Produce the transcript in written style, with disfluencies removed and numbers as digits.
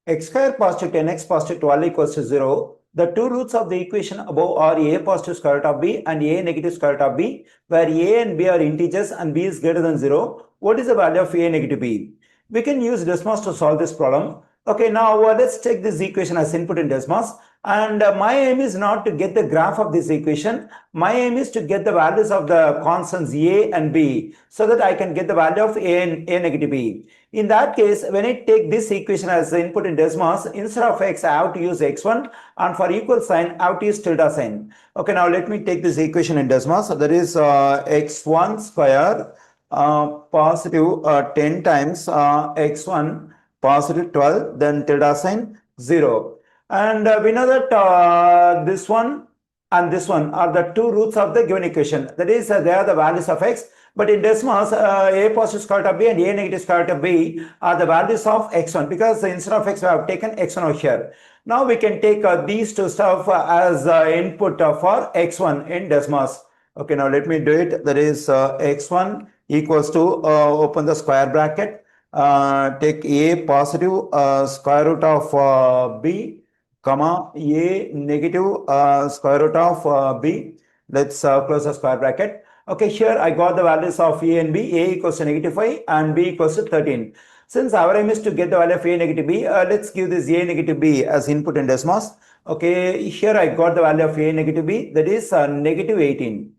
x square positive 10x positive 12 equals to 0. The two roots of the equation above are a positive square root of b and a negative square root of b, where a and b are integers and b is greater than 0. What is the value of a negative b? We can use Desmos to solve this problem. Okay, now let's take this equation as input in Desmos. And my aim is not to get the graph of this equation. My aim is to get the values of the constants a and b, so that I can get the value of a and a negative b. In that case, when I take this equation as input in Desmos, instead of x, I have to use x1, and for equal sign, I have to use tilde sign. Okay, now let me take this equation in Desmos. So that is x1 square positive 10 times x1 positive 12, then tilde sign 0. And we know that this one and this one are the two roots of the given equation. That is, they are the values of x. But in Desmos, a positive square root of b and a negative square root of b are the values of x1, because instead of x, we have taken x1 over here. Now we can take these two stuff as input for x1 in Desmos. Okay, now let me do it. That is x1 equals to, open the square bracket, take a positive square root of b, comma a negative square root of b. Let's close the square bracket. Okay, here I got the values of a and b. A equals to negative 5 and b equals to 13. Since our aim is to get the value of a negative b, let's give this a negative b as input in Desmos. Okay, here I got the value of a negative b, that is negative 18.